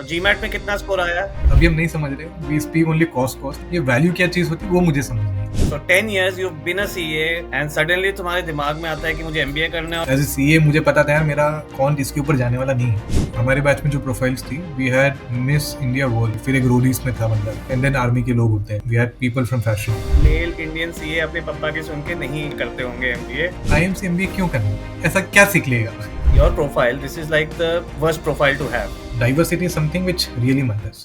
GMAT में कितना score आया? अभी हम नहीं समझ रहे, वी स्पीक ओनली कॉस्ट। ये वैल्यू क्या चीज होती है वो मुझे समझ नहीं है। So 10 years you've been a CA and suddenly तुम्हारे दिमाग में आता है कि मुझे MBA करना है। एज ए सीए मुझे पता था यार मेरा कौन इसके ऊपर जाने वाला नहीं है। हमारे बैच में जो प्रोफाइल्स थी, we had Miss India World, फिर एक रोडीज में था बंदा, एंड देन आर्मी के लोग होते हैं, we had people from fashion. Male Indian CA अपने पापा की सुन के नहीं करते होंगे MBA। आईएम से एमबीए क्यों करना, ऐसा क्या सीख लेगा? Your profile, this is like the worst profile to have. Diversity is something which really matters.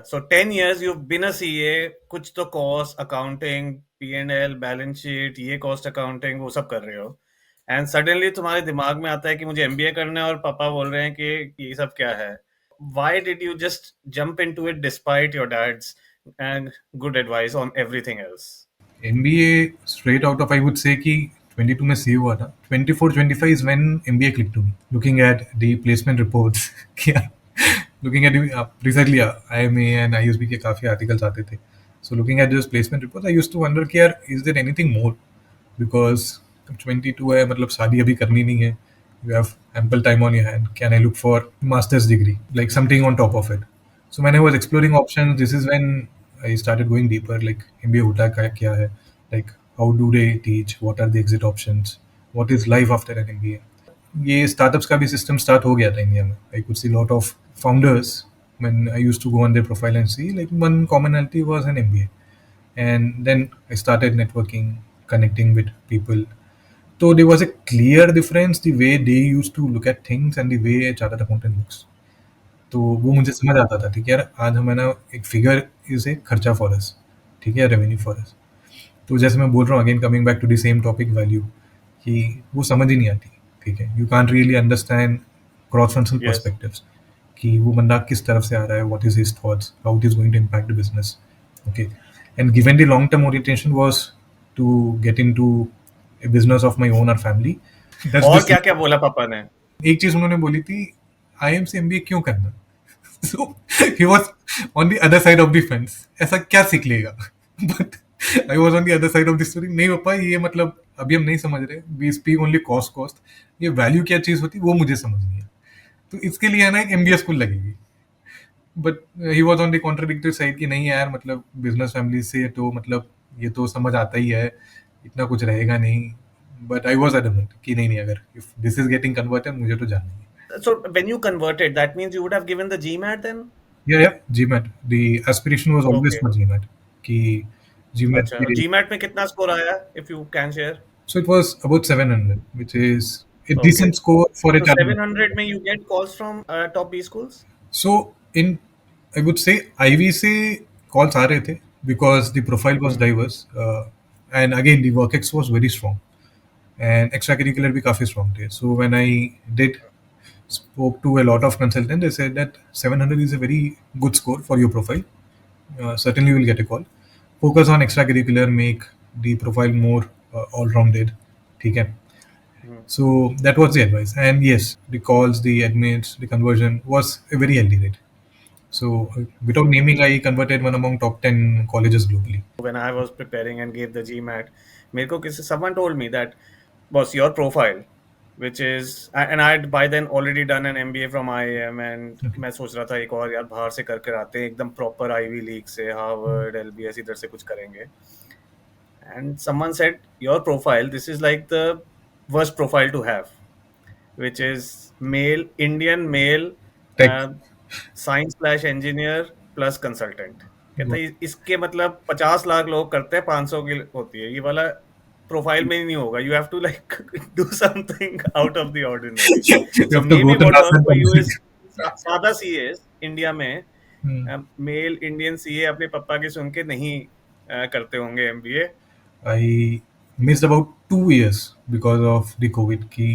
So 10 years you've been a CA, कुछ तो cost accounting P&L balance sheet ये कॉस्ट अकाउंटिंग वो सब कर रहे हो एंड सडनली तुम्हारे दिमाग में आता है कि मुझे MBA करना है और पापा बोल रहे हैं कि ये सब क्या है. Why did you just jump into it despite your dad's and good advice on everything else? MBA straight out of, I would say कि 22 में सीए हुआ था. 24-25 is when MBA clicked to me. Looking at the placement reports, looking at recently IMA and ISB के काफी articles आते थे. So looking at those placement reports, I used to wonder कि यार is there anything more? Because 22 है, मतलब शादी अभी करनी नहीं है. You have ample time on your hand. Can I look for master's degree, like something on top of it? So when I was exploring options, this is when I started going deeper. Like MBA होता क्या है? Like how do they teach? What are the exit options? What is life after an MBA? ये startups का भी system start हो गया था India में. I could see lot of founders when I used to go on their profile and see like one commonality was an MBA. And then I started networking, connecting with people. So there was a clear difference the way they used to look at things and the way a chartered accountant looks. तो वो मुझे समझ आता था, ठीक है यार, आज हमें ना एक फिगर इज ए खर्चा फॉर अस, ठीक है, रेवेन्यू फॉर अस. तो जैसे मैं बोल रहा हूँ again coming back to the same topic, value, कि वो समझ ही नहीं आती, ठीक है. You can't really understand cross functional Yes. Perspectives कि वो बंदा किस तरफ से आ रहा है, what is his thoughts, how it is going to impact the business. Okay. And given the long term orientation was to get into a business of my own और फैमिली. और क्या क्या बोला पापा ने? एक चीज उन्होंने बोली थी, आईएम से एमबीए क्यों करना. So he was on the other side of the fence. ऐसा क्या सीख लेगा? But I was on the other side of the story. नहीं पापा, ये मतलब अभी हम नहीं समझ रहे. We speak only cost. ये वैल्यू क्या चीज होती है वो मुझे समझ नहीं है. तो इसके लिए है ना एक एमबीए स्कूल लगेगी. But he was on the contradictory side कि नहीं यार, मतलब बिजनेस फैमिली से तो मतलब ये तो समझ आता ही है, इतना कुछ रहेगा नहीं. बट आई वॉज एडमेंट कि नहीं, अगर if this is getting converted मुझे तो जाना ही है. So when you converted, that means you would have given the GMAT then? Yeah, GMAT. The aspiration was always Okay. for GMAT. कि GMAT अच्छा, की- GMAT में कितना स्कोर आया, if you can share? So it was about 700, which is a Okay. decent score for a So chartered. 700 में you get calls from top B schools? So in, I would say IB से calls आ रहे थे because the profile was diverse, and again the work ex was very strong and extracurricular भी काफी strong थे. So when I did spoke to a lot of consultants, they said that 700 is a very good score for your profile. Certainly you will get a call. Focus on extracurricular, make the profile more all-rounded. ठीक है. So that was the advice. And yes, the calls, the admits, the conversion was a very healthy rate. So without naming, I converted one among top 10 colleges globally. When I was preparing and gave the GMAT, मेरे को किसी someone told me that boss your profile, which is and I had by then already done an MBA from IIM and मैं सोच रहा था एक और यार बाहर से करके आते हैं एकदम proper Ivy League से Harvard LBS इधर से कुछ करेंगे. And someone said your profile, this is like the worst profile to have, which is Indian male, Tech. science/engineer plus consultant. कहता है इसके मतलब 50 लाख लोग करते हैं, 500 की होती है, ये वाला प्रोफाइल में ही नहीं होगा. You have to like do something out of the ordinary. You So have to go maybe to what NASA works for you and is सादा CAs इंडिया में मेल इंडियन CA अपने पापा की सुन के नहीं करते होंगे MBA. I missed about 2 years because of the COVID कि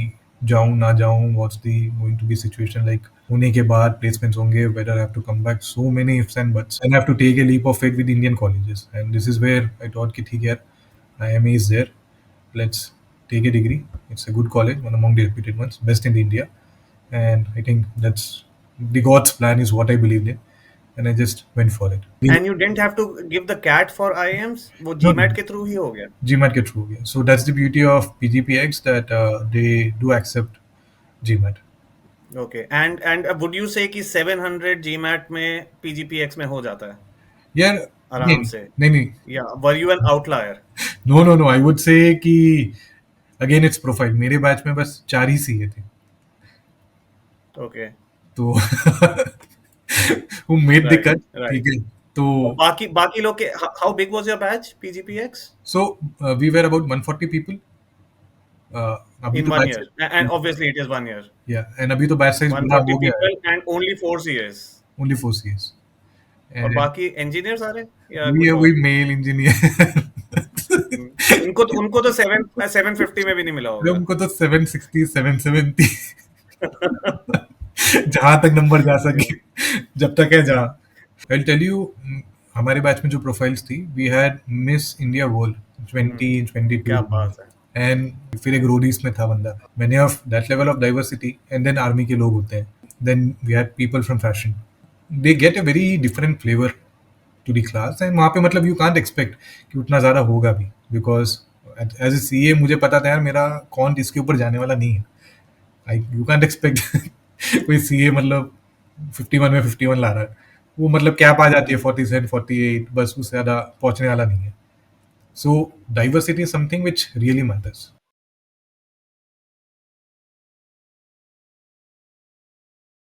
जाऊँ ना जाऊँ, what's the going to be situation like, होने के बाद placements होंगे, whether I have to come back, so many ifs and buts, and I have to take a leap of faith with Indian colleges. And this is where I thought कि ठीक है यार, IMA is there, let's take a degree. It's a good college, one among the reputed ones, best in India. And I think that's the God's plan is what I believed in, and I just went for it. And you didn't have to give the CAT for IIMs, वो No, GMAT के through ही हो गया. GMAT के through. Yeah. So that's the beauty of PGPX that they do accept GMAT. Okay. And would you say कि 700 GMAT में PGPX में हो जाता है यार आराम नहीं से? नहीं नहीं Yeah. Were you an outlier? No no no I would say कि अगेन इट्स प्रोफाइल मेरे बैच में बस 4 ही सीए थे Okay. तो वो मेड Right. दिक्कत Right. ठीक है तो बाकी लोग के how big was your batch PGPX so we were about 140 people अभी in तो 1 batch year? And obviously it is 1 year. या एंड अभी तो बैच साइज बड़ा 140 हो गया है people and only 4 CAs. Only 4 CS और एंड बाकी engineers सारे या वी कुछ आर और? वी मेल इंजीनियर उनको तो 750 में भी नहीं मिला होगा. उनको तो 760 770 जहां तक नंबर जा सके जब तक है जहां आई टेल यू हमारे बैच में जो प्रोफाइल्स थी we had Miss India World 2022 क्या बात है. एंड फिर एक रोडीज में था बंदा many of that level of diversity and then army के लोग होते हैं then we had people from fashion they get a very different flavour to the class and वहाँ पे मतलब यू कांट एक्सपेक्ट कि उतना ज़्यादा होगा भी बिकॉज एज ए सीए मुझे पता था यार मेरा कौन इसके ऊपर जाने वाला नहीं है आई यू कांट एक्सपेक्ट कोई सीए मतलब 51 में 51 ला रहा है वो मतलब कैप आ जाती है 47 48 बस उससे ज़्यादा पहुंचने वाला नहीं है so diversity is something which really matters